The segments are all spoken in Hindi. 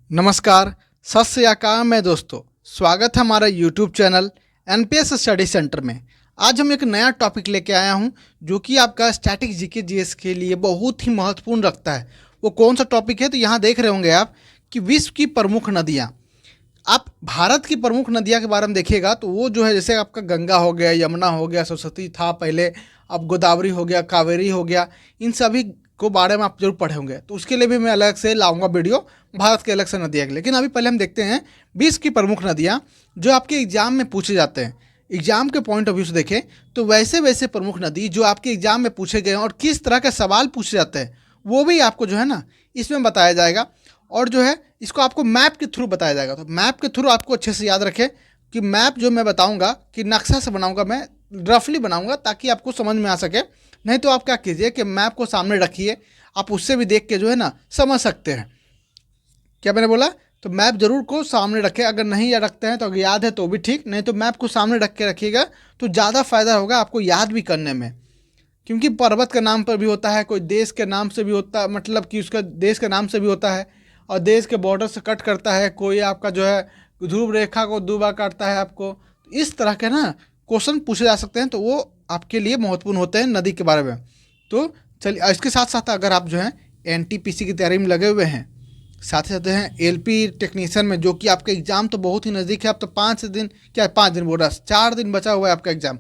नमस्कार, सत श्री अकाल मैं दोस्तों, स्वागत है हमारा YouTube channel NPS study centre में। आज हम एक नया टॉपिक लेके आया हूं जो कि आपका स्टैटिक जीके जीएस के लिए बहुत ही महत्वपूर्ण रखता है। वो कौन सा टॉपिक है तो यहाँ देख रहे होंगे आप कि विश्व की प्रमुख नदियाँ। आप भारत की प्रमुख नदियाँ के बारे में देखिएगा तो वो जो है जैसे आपका गंगा हो गया, यमुना हो गया, सरस्वती था पहले, अब गोदावरी हो गया, कावेरी हो गया, इन सभी को बारे में आप जरूर पढ़े होंगे। तो उसके लिए भी मैं अलग से लाऊंगा वीडियो, भारत के अलग से नदियाँ के। लेकिन अभी पहले हम देखते हैं विश्व की प्रमुख नदियाँ जो आपके एग्जाम में पूछे जाते हैं। एग्जाम के पॉइंट ऑफ व्यू से देखें तो वैसे वैसे प्रमुख नदी जो आपके एग्जाम में पूछे गए हैं और किस तरह के सवाल पूछे जाते हैं वो भी आपको जो है ना इसमें बताया जाएगा। और जो है इसको आपको मैप के थ्रू बताया जाएगा। तो मैप के थ्रू आपको अच्छे से याद रखें कि मैप जो मैं बताऊंगा कि नक्शा से बनाऊंगा, मैं रफली बनाऊंगा ताकि आपको समझ में आ सके। नहीं तो आप क्या कीजिए कि मैप को सामने रखिए, आप उससे भी देख के जो है ना समझ सकते हैं। क्या मैंने बोला? तो मैप जरूर को सामने रखें। अगर नहीं याद रखते हैं तो अगर याद है तो भी ठीक, नहीं तो मैप को सामने रख के रखिएगा तो ज़्यादा फायदा होगा आपको याद भी करने में। क्योंकि पर्वत के नाम पर भी होता है, कोई देश के नाम से भी होता है, मतलब कि उसका देश के नाम से भी होता है, और देश के बॉर्डर से कट करता है। कोई आपका जो है ध्रुव रेखा को दो बार काटता है आपको। इस तरह के ना क्वेश्चन पूछे जा सकते हैं, तो वो आपके लिए महत्वपूर्ण होते हैं नदी के बारे में। तो चलिए, इसके साथ साथ अगर आप जो है एनटीपीसी की तैयारी में लगे हुए हैं, साथ ही साथ हैं एलपी टेक्नीशियन में, जो कि आपका एग्ज़ाम तो बहुत ही नज़दीक है। अब तो 5 दिन, क्या 5 दिन बोल रहा है, 4 दिन बचा हुआ है आपका एग्ज़ाम।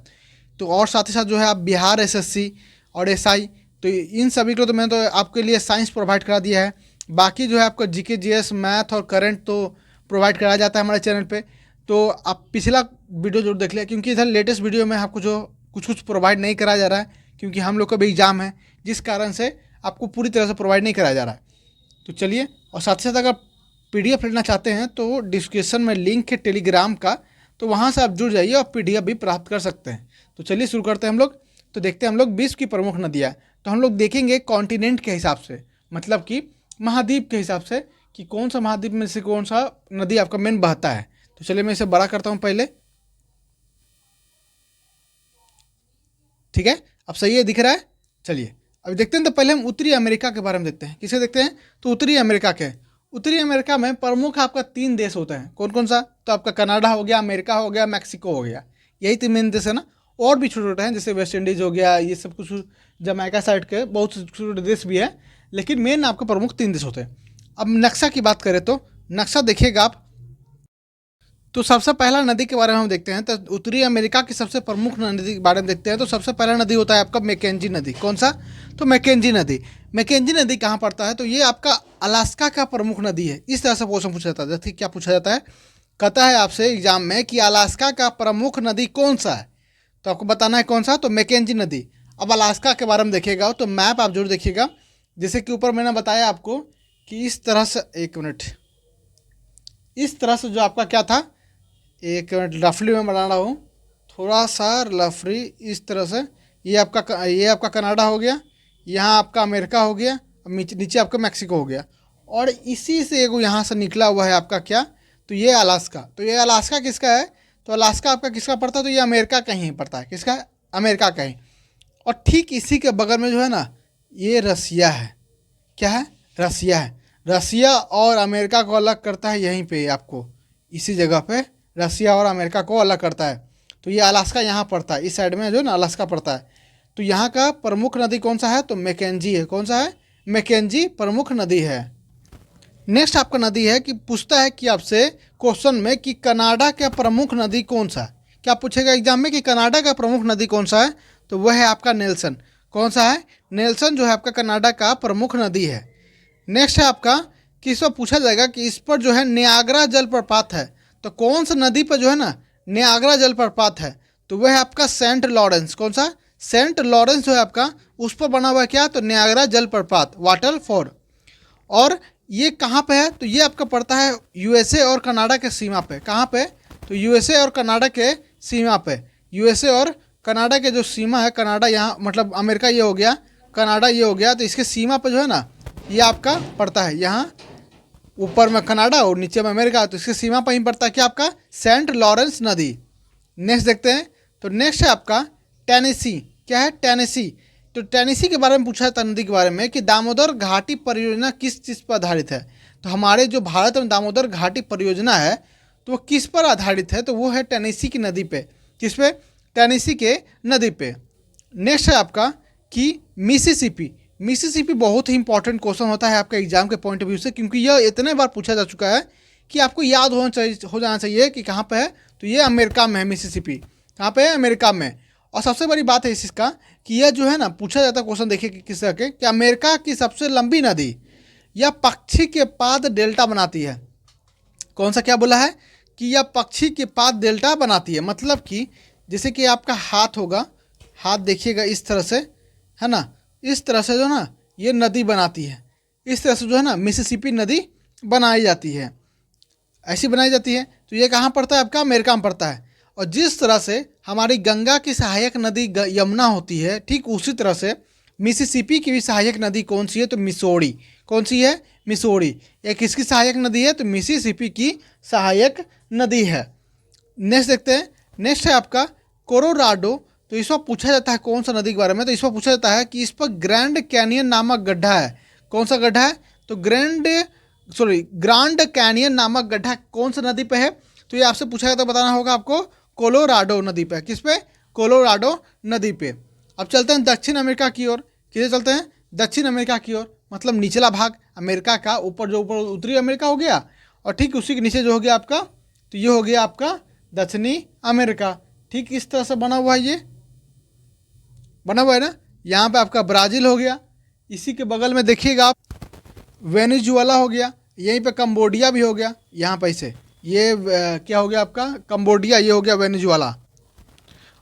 तो और साथ ही साथ जो है आप बिहार एसएससी और एसआई, तो इन सभी को तो मैंने तो आपके लिए साइंस प्रोवाइड करा दिया है। बाकी जो है आपका जीके जीएस, मैथ और करंट तो प्रोवाइड कराया जाता है हमारे चैनल पे। तो आप पिछला वीडियो जरूर देख लिया, क्योंकि इधर लेटेस्ट वीडियो में आपको जो कुछ प्रोवाइड नहीं कराया जा रहा है, क्योंकि हम लोग का भी एग्ज़ाम है, जिस कारण से आपको पूरी तरह से प्रोवाइड नहीं कराया जा रहा है। तो चलिए, और साथ ही साथ अगर पीडीएफ लेना चाहते हैं तो डिस्क्रिप्शन में लिंक है टेलीग्राम का, तो वहाँ से आप जुड़ जाइए और पीडीएफ भी प्राप्त कर सकते हैं। तो चलिए शुरू करते हैं हम लोग। तो देखते हैं हम लोग विश्व की प्रमुख नदियाँ। तो हम लोग देखेंगे कॉन्टिनेंट के हिसाब से, मतलब कि महाद्वीप के हिसाब से, कि कौन सा महाद्वीप में से कौन सा नदी आपका मेन बहता है। तो चलिए मैं इसे बड़ा करता हूँ पहले। ठीक है, अब सही है, दिख रहा है। चलिए अभी देखते हैं। तो पहले हम उत्तरी अमेरिका के बारे में देखते हैं। किसे देखते हैं? तो उत्तरी अमेरिका के। उत्तरी अमेरिका में प्रमुख आपका 3 देश होते हैं। कौन कौन सा? तो आपका कनाडा हो गया, अमेरिका हो गया, मैक्सिको हो गया। यही 3 मेन देश है ना। और भी छोटे छोटे हैं, जैसे वेस्ट इंडीज़ हो गया, ये सब कुछ जमैका साइड के बहुत से छोटे छोटे देश भी है, लेकिन मेन आपके प्रमुख 3 देश होते हैं। अब नक्शा की बात करें तो नक्शा देखिएगा आप। तो सबसे पहला नदी के बारे में हम देखते हैं। तो उत्तरी अमेरिका की सबसे प्रमुख नदी के बारे में देखते हैं। तो सबसे पहला नदी होता है आपका मैकेंजी नदी। कौन सा? तो मैकेंजी नदी। मैकेंजी नदी कहाँ पड़ता है? तो ये आपका अलास्का का प्रमुख नदी है। इस तरह से क्वेश्चन पूछा जाता है। जैसे क्या पूछा जाता है, कहता है आपसे एग्जाम में कि अलास्का का प्रमुख नदी कौन सा है, तो आपको बताना है कौन सा। तो मैकेंजी नदी। अब अलास्का के बारे में देखिएगा तो मैप आप जरूर देखिएगा। जैसे कि ऊपर मैंने बताया आपको कि इस तरह से, एक मिनट, इस तरह से जो आपका क्या था, एक मिनट रफली में बना रहा हूँ, थोड़ा सा रफली इस तरह से। ये आपका कनाडा हो गया, यहाँ आपका अमेरिका हो गया, नीचे आपका मैक्सिको हो गया, और इसी से एक यहाँ से निकला हुआ है आपका क्या, तो ये अलास्का। तो ये अलास्का किसका है? तो अलास्का आपका किसका पड़ता है? तो ये अमेरिका का ही पड़ता है। किसका? अमेरिका का ही। और ठीक इसी के बगल में जो है ना, ये रसिया है। क्या है? रसिया है। रसिया और अमेरिका को अलग करता है यहीं पे, आपको इसी जगह पे रसिया और अमेरिका को अलग करता है। तो ये अलास्का यहाँ पड़ता है, इस साइड में जो ना अलास्का पड़ता है। तो यहाँ का प्रमुख नदी कौन सा है? तो मैकेंजी है। कौन सा है? मैकेंजी प्रमुख नदी है। नेक्स्ट आपका नदी है कि पूछता है कि आपसे क्वेश्चन में कि कनाडा का प्रमुख नदी कौन सा है। क्या पूछेगा एग्जाम में कि कनाडा का प्रमुख नदी कौन सा है? तो वह है आपका नेल्सन। कौन सा है? नेल्सन जो है आपका कनाडा का प्रमुख नदी है। नेक्स्ट है आपका कि इस पर पूछा जाएगा कि इस पर जो है नियाग्रा जलप्रपात है। तो कौन सा नदी पर जो है ना नियाग्रा जलप्रपात है? तो वह है आपका सेंट लॉरेंस। कौन सा? सेंट लॉरेंस जो है आपका, उस पर बना हुआ है क्या? तो नियाग्रा जलप्रपात, वाटरफॉल। और ये कहाँ पे है? तो ये आपका पड़ता है यूएसए और कनाडा के सीमा पे। कहाँ पे? तो यूएसए और कनाडा के सीमा पे। यूएसए और कनाडा के जो सीमा है, कनाडा यहाँ मतलब अमेरिका ये हो गया, कनाडा ये हो गया, तो इसके सीमा पे जो है ना ये आपका पड़ता है, यहाँ ऊपर में कनाडा और नीचे में अमेरिका। तो इसके सीमा पर ही पड़ता है क्या? आपका सेंट लॉरेंस नदी। नेक्स्ट देखते हैं। तो नेक्स्ट है आपका टेनेसी। क्या है? टेनेसी। तो टेनेसी के बारे में पूछा था नदी के बारे में कि दामोदर घाटी परियोजना किस चीज़ पर आधारित है। तो हमारे जो भारत में दामोदर घाटी परियोजना है तो वो किस पर आधारित है, तो वो है टेनेसी की नदी पे। किस पे? टेनेसी के नदी पे। नेक्स्ट है आपका कि मिसिसिपी। मिसिसिपी बहुत ही इंपॉर्टेंट क्वेश्चन होता है आपका एग्जाम के पॉइंट ऑफ व्यू से, क्योंकि यह इतने बार पूछा जा चुका है कि आपको याद हो जाना चाहिए कि कहाँ पे है। तो ये अमेरिका में है मिसिसिपी। कहाँ पे है? अमेरिका में। और सबसे बड़ी बात है इसका कि यह जो है ना, पूछा जाता है क्वेश्चन, देखिए किस तरह के, कि अमेरिका की सबसे लंबी नदी यह पक्षी के पाद डेल्टा बनाती है। कौन सा? क्या बोला है कि यह पक्षी के पाद डेल्टा बनाती है। मतलब कि जैसे कि आपका हाथ होगा, हाथ देखिएगा इस तरह से, है ना, इस तरह से जो ना ये नदी बनाती है, इस तरह से जो है ना मिसिसिपी नदी बनाई जाती है, ऐसी बनाई जाती है। तो ये कहाँ पड़ता है? आपका अमेरिका में पड़ता है। और जिस तरह से हमारी गंगा की सहायक नदी यमुना होती है, ठीक उसी तरह से मिसिसिपी की भी सहायक नदी कौन सी है? तो मिसौरी। कौन सी है? मिसौरी। ये किसकी सहायक नदी है? तो मिसिसिपी की सहायक नदी है। नेक्स्ट देखते हैं। नेक्स्ट है आपका कोलोराडो। तो इस पर पूछा जाता है कौन सा नदी के बारे में? तो इस पर पूछा जाता है कि इस पर ग्रैंड कैनियन नामक गड्ढा है। कौन सा गड्ढा है? तो ग्रांड कैनियन नामक गड्ढा कौन सा नदी पे है? तो ये आपसे पूछा जाता है, बताना होगा आपको कोलोराडो नदी पे। किस पे? कोलोराडो नदी पे। अब चलते हैं दक्षिण अमेरिका की ओर। किधर चलते हैं? दक्षिण अमेरिका की ओर, मतलब निचला भाग अमेरिका का, ऊपर जो ऊपर उत्तरी अमेरिका हो गया, और ठीक उसी के नीचे जो हो गया आपका, तो ये हो गया आपका दक्षिणी अमेरिका। ठीक इस तरह से बना हुआ है, ये बना हुआ है ना। यहाँ पे आपका ब्राज़ील हो गया, इसी के बगल में देखिएगा आप वेनेजुएला हो गया, यहीं पे कंबोडिया भी हो गया, यहाँ पे इसे ये क्या हो गया आपका? कंबोडिया। ये हो गया वेनेजुएला।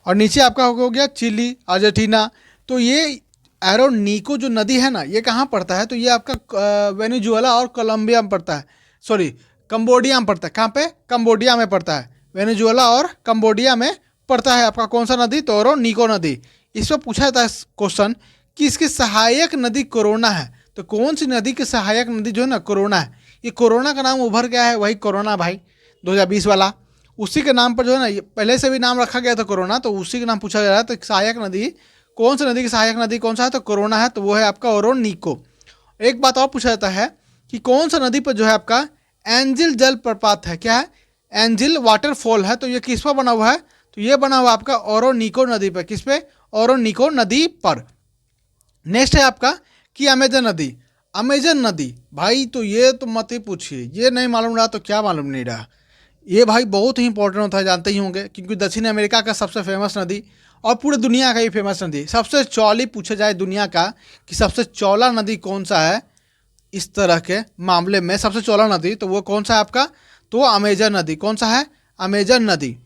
और नीचे आपका हो गया चिली, अर्जेंटीना। तो ये एरोनीको जो नदी है ना, ये कहाँ पड़ता है? तो ये आपका वेनेजुएला और कोलंबिया में पड़ता है, सॉरी कंबोडिया में पड़ता है। कहाँ पे? कंबोडिया में पड़ता है। वेनेजुएला और कंबोडिया में पड़ता है आपका कौन सा नदी? तो एरोनीको नदी। इस पर पूछा जाता है क्वेश्चन कि इसकी सहायक नदी कोरोना है। तो कौन सी नदी की सहायक नदी जो है ना कोरोना है। ये कोरोना का नाम उभर गया है, वही कोरोना भाई 2020 वाला, उसी के नाम पर जो है ना, ये पहले से भी नाम रखा गया था कोरोना, तो उसी के नाम पूछा जा रहा है। तो सहायक नदी कौन सी नदी की सहायक नदी कौन सा है? तो कोरोना है। तो वो है आपका ओरोनीको। एक बात और पूछा जाता है कि कौन सा नदी पर जो है आपका एंजिल जल प्रपात है। क्या है? एंजिल वाटरफॉल है। तो ये किस पर बना हुआ है? तो ये बना हुआ आपका ओरोनीको नदी पर। किस पे? ओरोनीको नदी पर। नेक्स्ट है आपका कि अमेजन नदी। अमेजन नदी भाई, तो ये तो मत ही पूछिए, ये नहीं मालूम रहा तो क्या मालूम नहीं रहा। ये भाई बहुत ही इंपॉर्टेंट होता है, जानते ही होंगे, क्योंकि दक्षिण अमेरिका का सबसे फेमस नदी और पूरे दुनिया का ही फेमस नदी। सबसे चौड़ी पूछा जाए दुनिया का कि सबसे चौड़ा नदी कौन सा है, इस तरह के मामले में सबसे चौड़ा नदी, तो वो कौन सा है आपका? तो अमेजन नदी। कौन सा है? अमेजन नदी।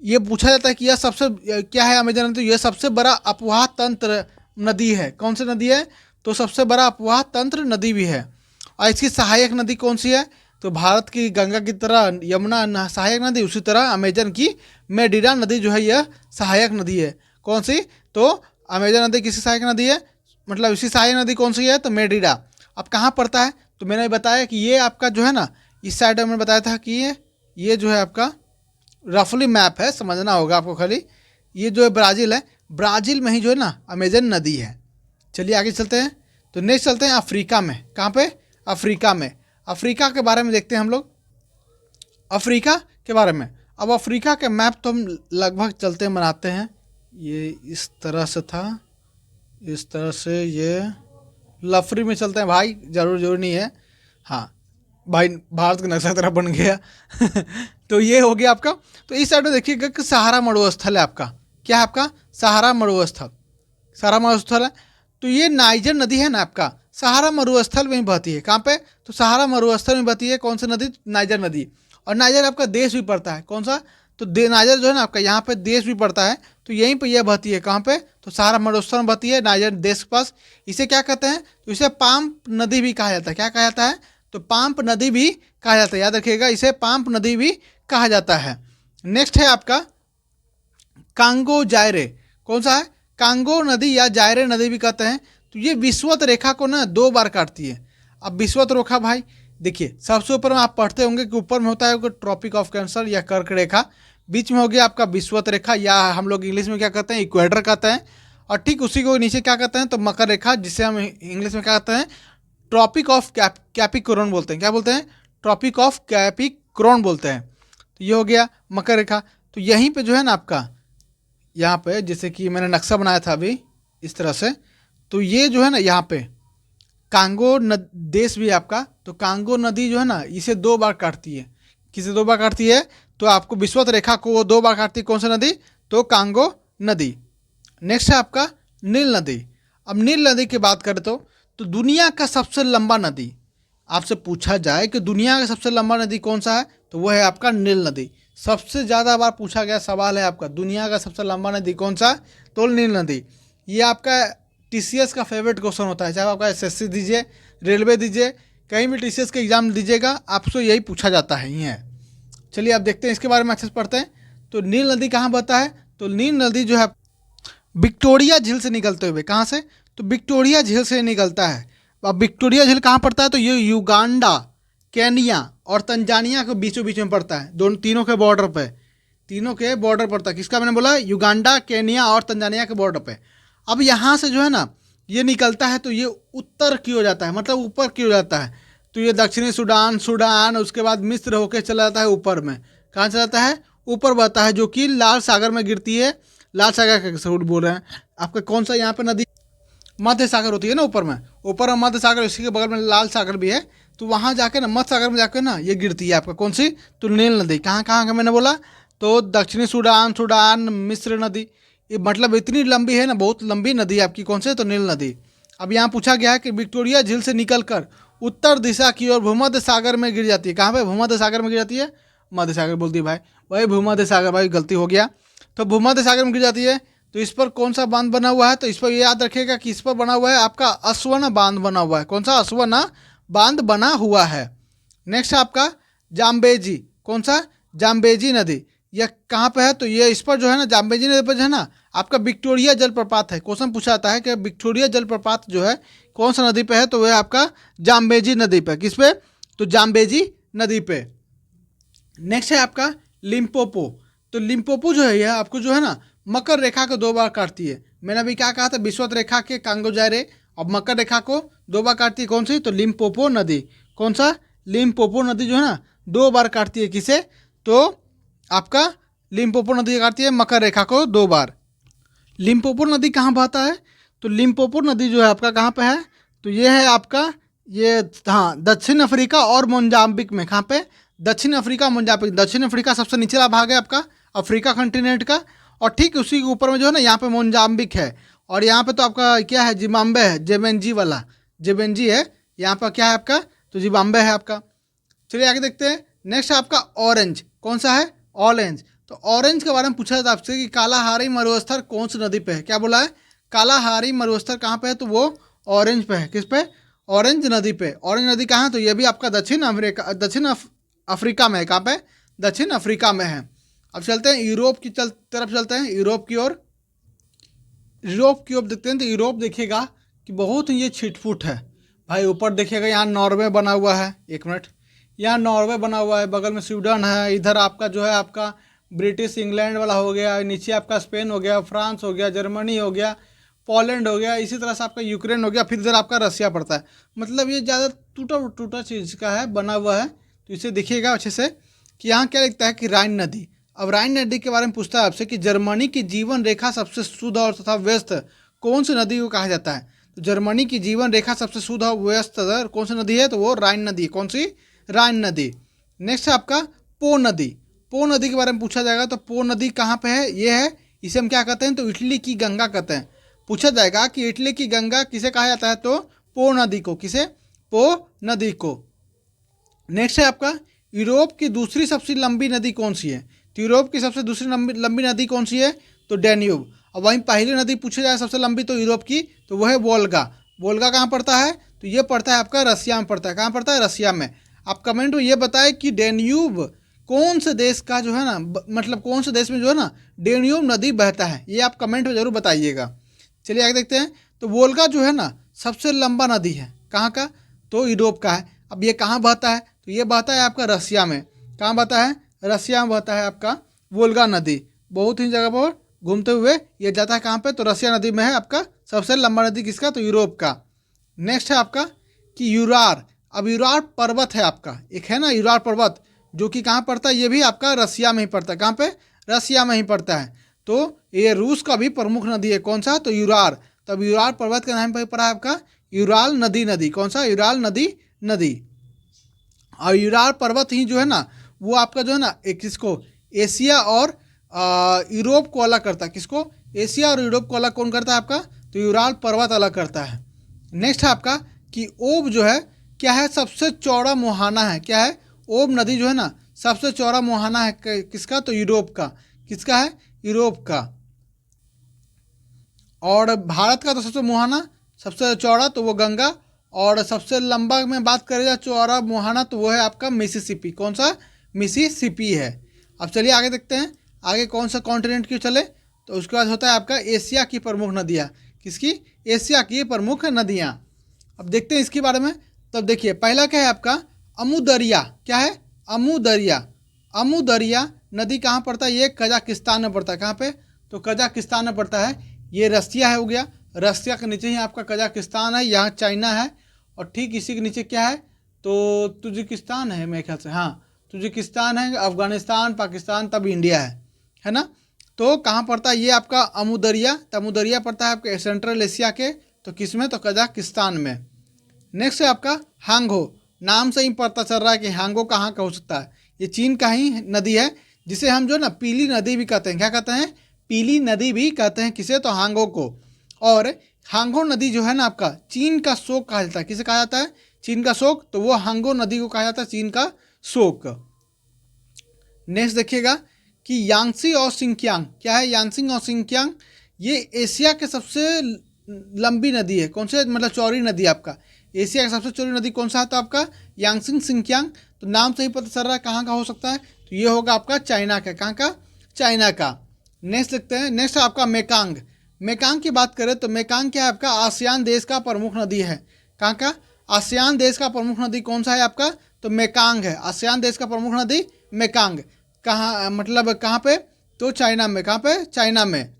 ये पूछा जाता है कि यह सबसे क्या है अमेजन नदी? यह सबसे बड़ा अपवाह तंत्र नदी है। कौन सी नदी है? तो सबसे बड़ा अपवाह तंत्र नदी भी है। और इसकी सहायक नदी कौन सी है? तो भारत की गंगा की तरह यमुना सहायक नदी, उसी तरह अमेजन की मेडिरा नदी जो है यह सहायक नदी है। कौन सी? तो अमेजन नदी किसी सहायक नदी है, मतलब इसी सहायक नदी कौन सी है? तो मेडिरा। अब कहाँ पड़ता है? तो मैंने बताया कि ये आपका जो है ना, इस साइड में बताया था कि ये जो है आपका रफली मैप है, समझना होगा आपको खाली। ये जो है ब्राज़ील है, ब्राज़ील में ही जो है ना अमेजन नदी है। चलिए आगे चलते हैं। तो नेक्स्ट चलते हैं अफ्रीका में। कहाँ पे? अफ्रीका में। अफ्रीका के बारे में देखते हैं हम लोग, अफ्रीका के बारे में। अब अफ्रीका के मैप तो हम लगभग चलते हैं बनाते हैं। ये इस तरह से था, इस तरह से ये लफरी में चलते हैं भाई, जरूर नहीं है। हाँ भाई, भारत का नक्शा तरह बन गया तो ये हो गया आपका। तो इस साइड में देखिएगा कि सहारा मरुस्थल है आपका। क्या है आपका? सहारा मरुस्थल। सहारा मरुस्थल है। तो ये नाइजर नदी है ना आपका, सहारा मरुस्थल में ही बहती है। कहाँ पे? तो सहारा मरुस्थल में बहती है। कौन सी नदी? नाइजर नदी। और नाइजर आपका देश भी पड़ता है। कौन सा? तो नाइजर जो है ना आपका, यहाँ पे देश भी पड़ता है। तो यहीं पे यह बहती है। कहाँ पे? तो सहारा मरुस्थल में बहती है, नाइजर देश के पास। इसे क्या कहते हैं? तो इसे पाम्प नदी भी कहा जाता है। क्या कहा जाता है? तो पाम्प नदी भी कहा जाता है, याद रखिएगा, इसे पाम्प नदी भी कहा जाता है। नेक्स्ट है आपका कांगो जायरे। कौन सा है? कांगो नदी या जायरे नदी भी कहते हैं। तो ये विषुवत रेखा को ना 2 बार काटती है। अब विषुवत रेखा भाई देखिए, सबसे ऊपर में आप पढ़ते होंगे कि ऊपर में होता है ट्रॉपिक ऑफ कैंसर या कर्क रेखा, बीच में हो गया आपका विषुवत रेखा, या हम लोग इंग्लिश में क्या कहते हैं? इक्वेटर कहते हैं। और ठीक उसी को नीचे क्या कहते हैं? तो मकर रेखा, जिसे हम इंग्लिश में क्या कहते हैं? ट्रॉपिक ऑफ कैप्रिकॉर्न बोलते हैं। क्या बोलते हैं? ट्रॉपिक ऑफ कैप्रिकॉर्न बोलते हैं। तो ये हो गया मकर रेखा। तो यहीं पे जो है ना आपका, यहाँ पे जैसे कि मैंने नक्शा बनाया था अभी इस तरह से, तो ये जो है ना यहाँ पे कांगो देश भी है आपका। तो कांगो नदी जो है ना इसे 2 बार काटती है। किसे 2 बार काटती है? तो आपको विषुवत रेखा को वो 2 बार काटती है। कौन सी नदी? तो कांगो नदी। नेक्स्ट है आपका नील नदी। अब नील नदी की बात करें तो दुनिया का सबसे लंबा नदी, आपसे पूछा जाए कि दुनिया का सबसे लंबा नदी कौन सा है, तो वो है आपका नील नदी। सबसे ज़्यादा बार पूछा गया सवाल है आपका, दुनिया का सबसे लंबा नदी कौन सा? तो नील नदी। ये आपका टीसीएस का फेवरेट क्वेश्चन होता है, चाहे आपका एसएससी दीजिए, रेलवे दीजिए, कहीं भी टीसीएस का एग्जाम दीजिएगा, आपसे यही पूछा जाता है ही है। चलिए आप देखते हैं इसके बारे में अच्छे से पढ़ते हैं। तो नील नदी कहाँ बहता है? तो नील नदी जो है विक्टोरिया झील से निकलते हुए, कहाँ से? तो विक्टोरिया झील से निकलता है। अब विक्टोरिया झील कहाँ पड़ता है? तो ये युगांडा, केनिया और तंजानिया के बीचों बीच में पड़ता है। दोनों तीनों के बॉर्डर पे, तीनों के बॉर्डर पड़ता है। किसका मैंने बोला? युगांडा, केनिया और तंजानिया के बॉर्डर पे। अब यहाँ से जो है ना ये निकलता है तो ये उत्तर की हो जाता है, मतलब ऊपर की हो जाता है। तो ये दक्षिणी सूडान उसके बाद मिस्र होकर चला जाता है ऊपर में। कहाँ चला जाता है? ऊपर बहता है, जो कि लाल सागर में गिरती है। लाल सागर का सूट बोल रहे हैं आपका, कौन सा यहाँ पे नदी? मध्य सागर होती है ना ऊपर में, ऊपर में मध्य सागर, इसी के बगल में लाल सागर भी है। तो वहाँ जाके ना मध्य सागर में जाकर ना ये गिरती है आपका, कौन सी? तो नील नदी। कहाँ कहाँ का मैंने बोला? तो दक्षिणी सूडान, मिस्र नदी। ये मतलब इतनी लंबी है ना, बहुत लंबी नदी है आपकी, कौन से? तो नील नदी। अब यहाँ पूछा गया है कि विक्टोरिया झील से निकलकर उत्तर दिशा की ओर भूमध्य सागर में गिर जाती है। कहाँ पे? भूमध्य सागर में गिर जाती है। मध्य सागर बोल दिया भाई, वही भूमध्य सागर, भाई गलती हो गया। तो भूमध्य सागर में गिर जाती है। तो इस पर कौन सा बांध बना हुआ है? तो इस पर ये याद रखिएगा कि इस पर बना हुआ है आपका अस्वन बांध बना हुआ है। कौन सा? अस्वन बांध बना हुआ है। नेक्स्ट आपका जाम्बेजी। कौन सा? जाम्बेजी नदी। यह कहाँ पे है? तो ये इस पर जो है ना, जाम्बेजी नदी पर जो है ना आपका विक्टोरिया जलप्रपात है। क्वेश्चन पूछा जाता है कि विक्टोरिया जलप्रपात जो है कौन सा नदी पे है? तो वह आपका जाम्बेजी नदी पे। किस पे? तो जाम्बेजी नदी पे। नेक्स्ट है आपका लिम्पोपो। तो लिम्पोपो जो है यह आपको जो है ना मकर रेखा को 2 बार काटती है। मैंने अभी क्या कहा था? विषुवत रेखा के कांगो जायरे। अब मकर रेखा को 2 बार काटती है, कौन सी? तो लिम्पोपो नदी। कौन सा? लिम्पोपो नदी जो है ना 2 बार काटती है। किसे? तो आपका लिम्पोपो नदी काटती है मकर रेखा को 2 बार। लिम्पोपो नदी कहाँ बहता है? तो लिम्पोपो नदी जो है आपका कहाँ पे है? तो ये है आपका, ये हाँ, दक्षिण अफ्रीका और मोजाम्बिक में। कहाँ पे? दक्षिण अफ्रीका, मोजाम्बिक। दक्षिण अफ्रीका सबसे निचला भाग है आपका अफ्रीका कंटिनेंट का, और ठीक उसी के ऊपर में जो है ना यहाँ पे मोजाम्बिक है, और यहाँ पे तो आपका क्या है? जिम्बाब्वे है, जेबेंजी वाला, जेबेंजी है। यहाँ पर क्या है आपका? तो जिम्बाब्वे है आपका। चलिए आगे देखते हैं। नेक्स्ट आपका ऑरेंज। कौन सा है? ऑरेंज। तो ऑरेंज के बारे में पूछा था आपसे कि कालाहारी मरुस्थल कौन सी नदी पे है? क्या बोला है? कालाहारी मरुस्थल कहाँ पे है? तो वो ऑरेंज पे है। किस पे? ऑरेंज नदी पे। ऑरेंज नदी कहाँ है? तो ये भी आपका दक्षिण अफ्रीका में है। कहाँ पे? दक्षिण अफ्रीका में है। अब चलते हैं यूरोप की तरफ चलते हैं, यूरोप की ओर। यूरोप की ओर देखते हैं तो यूरोप देखिएगा कि बहुत ही ये छिटपुट है भाई। ऊपर देखिएगा यहाँ नॉर्वे बना हुआ है, 1 मिनट, यहाँ नॉर्वे बना हुआ है, बगल में स्वीडन है, इधर आपका जो है आपका ब्रिटिश इंग्लैंड वाला हो गया, नीचे आपका स्पेन हो गया, फ्रांस हो गया, जर्मनी हो गया, पोलैंड हो गया, इसी तरह से आपका यूक्रेन हो गया, फिर इधर आपका रसिया पड़ता है। मतलब ये ज़्यादा टूटा चीज़ का है, बना हुआ है। तो इसे देखिएगा अच्छे से कि यहाँ क्या लिखता है कि राइन नदी। अब राइन नदी के बारे में पूछता है आपसे कि जर्मनी की जीवन रेखा सबसे शुद्ध और तथा व्यस्त कौन सी नदी को कहा जाता है? तो जर्मनी की जीवन रेखा सबसे शुद्ध और व्यस्त कौन सी नदी है? तो वो राइन नदी। कौन सी? राइन नदी। नेक्स्ट है आपका पो नदी। पो नदी के बारे में पूछा जाएगा तो पो नदी कहाँ पे है? ये है, इसे हम क्या कहते हैं? तो इटली की गंगा कहते हैं। पूछा जाएगा कि इटली की गंगा किसे कहा जाता है? तो पो नदी को। किसे? पो नदी को। नेक्स्ट है आपका यूरोप की दूसरी सबसे लंबी नदी कौन सी है? तो यूरोप की सबसे दूसरी लंबी नदी कौन सी है? तो डैन्यूब। अब वहीं पहली नदी पूछी जाए सबसे लंबी तो यूरोप की, तो वह है वोल्गा। वोल्गा कहाँ पड़ता है? तो ये पड़ता है आपका रसिया में पड़ता है। कहाँ पड़ता है? रसिया में। आप कमेंट में ये बताएं कि डैन्यूब कौन से देश का जो है ना, मतलब कौन से देश में जो है ना डैन्यूब नदी बहता है, ये आप कमेंट में जरूर बताइएगा। चलिए आगे देखते हैं। तो वोल्गा जो है ना सबसे लंबा नदी है, कहाँ का? तो यूरोप का है। अब ये कहाँ बहता है? तो ये बहता है आपका रसिया में। कहाँ बहता है? रसिया में बहता है आपका वोल्गा नदी। बहुत ही जगह पर घूमते हुए ये जाता है कहाँ पे? तो रसिया नदी में है आपका सबसे लंबा नदी। किसका? तो यूरोप का। नेक्स्ट है आपका कि यूरार, अब यूरार पर्वत है आपका, एक है ना यूरार पर्वत, जो कि कहाँ पड़ता है, ये भी आपका रसिया में ही पड़ता है। कहाँ पे? रसिया में ही पड़ता है। तो ये रूस का भी प्रमुख नदी है, कौन सा? तो यूरार। तब यूरार पर्वत का नाम पे पड़ा है आपका यूराल नदी। कौन सा? यूराल नदी। और यूराल पर्वत ही जो है ना, वो आपका जो है ना, एक किसको, एशिया और यूरोप को अलग करता है। किसको? एशिया और यूरोप को अलग कौन करता है आपका? तो यूराल पर्वत अलग करता है। नेक्स्ट है आपका कि ओब जो है क्या है, सबसे चौड़ा मुहाना है। क्या है? ओब नदी जो है ना, सबसे चौड़ा मुहाना है किसका? तो यूरोप का। किसका है? यूरोप का। और भारत का तो सबसे मुहाना, सबसे चौड़ा तो वो गंगा, और सबसे लंबा में बात करें जाए चौड़ा मुहाना तो वो है आपका मिसिसिपी। कौन सा? मिसिसिपी है। अब चलिए आगे देखते हैं, आगे कौन सा कॉन्टिनेंट क्यों चले। तो उसके बाद होता है आपका एशिया की प्रमुख नदियाँ। किसकी? एशिया की प्रमुख नदियाँ। अब देखते हैं इसके बारे में। तब देखिए पहला क्या है आपका, अमू दरिया। क्या है? अमू दरिया। अमू दरिया नदी कहाँ पड़ता है? ये कजाकिस्तान में पड़ता है। कहाँ पे? तो कजाकिस्तान में पड़ता है। ये रसिया है, हो गया। रसिया के नीचे ही आपका कजाकिस्तान है, यहाँ चाइना है, और ठीक इसी के नीचे क्या है, तो तुर्किस्तान है मेरे ख्याल से। हाँ, तुर्किस्तान है, अफगानिस्तान, पाकिस्तान, तब इंडिया है ना। तो कहाँ पड़ता है ये आपका अमू दरिया? तो अमू दरिया पड़ता है आपके सेंट्रल एशिया के, तो किस में? तो कजाकिस्तान में। नेक्स्ट है आपका हांगो। नाम से ही पता चल रहा है कि हांगो कहाँ का हो सकता है। ये चीन का ही नदी है, जिसे हम जो ना पीली नदी भी कहते हैं। क्या कहते हैं? पीली नदी भी कहते हैं। किसे? तो हांगो को। और हांगो नदी जो है ना आपका, चीन का शोक कहा जाता है। किसे कहा जाता है? चीन का शोक। तो वो हांगो नदी को कहा जाता है चीन का शोक। नेक्स्ट देखिएगा कि यांगसी और सिंकियांग। क्या है? यांगसिंग और सिंकियांग, ये एशिया के सबसे लंबी नदी है। कौन से? मतलब चौड़ी नदी आपका। एशिया का सबसे चौड़ी नदी कौन सा है? तो आपका यांगसिंग सिंकियांग। तो नाम से ही पता चल रहा है कहाँ का हो सकता है, तो ये होगा आपका चाइना का। कहाँ का? चाइना का। नेक्स्ट देखते हैं, नेक्स्ट है आपका मेकांग। मेकांग की बात करें तो मेकांग क्या है आपका? आसियान देश का प्रमुख नदी है। कहाँ का? आसियान देश का प्रमुख नदी कौन सा है आपका? तो मेकांग है। आसियान देश का प्रमुख नदी मेकांग। कहाँ मतलब कहाँ पे? तो चाइना में। कहाँ पे? चाइना में।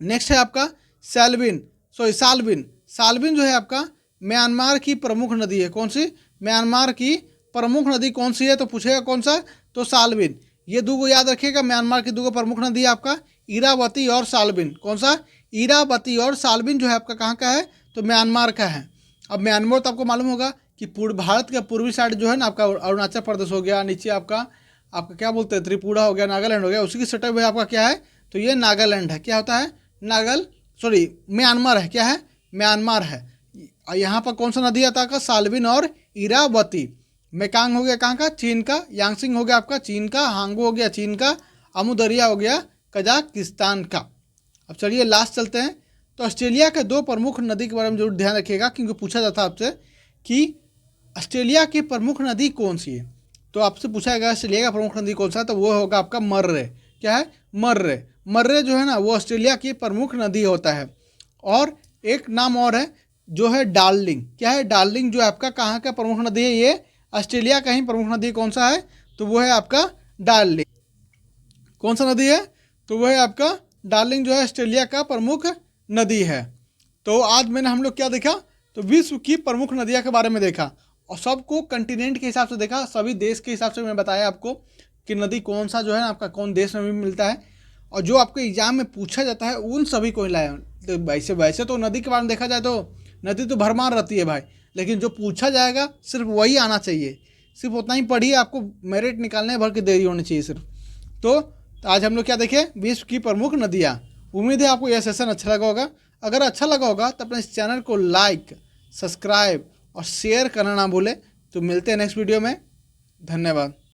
नेक्स्ट है आपका साल्विन। साल्विन जो है आपका म्यांमार की प्रमुख नदी है। कौन सी? म्यांमार की प्रमुख नदी कौन सी है? तो पूछेगा कौन सा? तो साल्विन। ये दो को याद रखिएगा, म्यांमार की दो प्रमुख नदी है आपका इरावती और साल्विन। कौन सा? इरावती और साल्विन जो है आपका कहाँ का है? तो म्यांमार का है। अब म्यांमार तो आपको मालूम होगा कि पूर्व भारत का पूर्वी साइड जो है ना आपका अरुणाचल प्रदेश हो गया, नीचे आपका क्या बोलते हैं, त्रिपुरा हो गया, नागालैंड हो गया, उसी की सटे हुए आपका क्या है? तो ये नागालैंड है। क्या होता है? म्यांमार है। क्या है? म्यांमार है। और यहाँ पर कौन सा नदी आता है? साल्विन और इरावती। मेकांग हो गया कहाँ का? चीन का। यांगसिंग हो गया आपका चीन का। हांगो हो गया चीन का। अमू दरिया हो गया कजाकिस्तान का। अब चलिए लास्ट चलते हैं। तो ऑस्ट्रेलिया के दो प्रमुख नदी के बारे में जरूर ध्यान रखिएगा, क्योंकि पूछा जाता है आपसे कि ऑस्ट्रेलिया की प्रमुख नदी कौन सी है। तो आपसे पूछा गया ऑस्ट्रेलिया का प्रमुख नदी कौन सा है, तो वो होगा आपका मर्रे। क्या है? मर्रे। मर्रे जो है ना, वो ऑस्ट्रेलिया की प्रमुख नदी होता है। और एक नाम और है जो है डार्लिंग। क्या है? डार्लिंग जो है आपका कहाँ का प्रमुख नदी है? ये ऑस्ट्रेलिया का ही प्रमुख नदी कौन सा है? तो वो है आपका डार्लिंग। कौन सा नदी है? तो वो है आपका डार्लिंग, जो है ऑस्ट्रेलिया का प्रमुख नदी है। तो आज मैंने हम लोग क्या देखा? तो विश्व की प्रमुख नदियाँ के बारे में देखा, और सबको कंटिनेंट के हिसाब से देखा, सभी देश के हिसाब से मैं बताया आपको कि नदी कौन सा जो है आपका कौन देश में भी मिलता है, और जो आपके एग्जाम में पूछा जाता है उन सभी को लाया। तो वैसे तो नदी के बारे में देखा जाए तो नदी तो भरमार रहती है भाई, लेकिन जो पूछा जाएगा सिर्फ वही आना चाहिए। सिर्फ उतना ही पढ़िए, आपको मेरिट निकालने भर की देरी होनी चाहिए सिर्फ। तो आज हम लोग क्या देखें? विश्व की प्रमुख नदियाँ। उम्मीद है आपको यह सेशन अच्छा लगा होगा। अगर अच्छा लगा होगा तो अपने इस चैनल को लाइक, सब्सक्राइब और शेयर करना ना भूलें। तो मिलते हैं नेक्स्ट वीडियो में। धन्यवाद।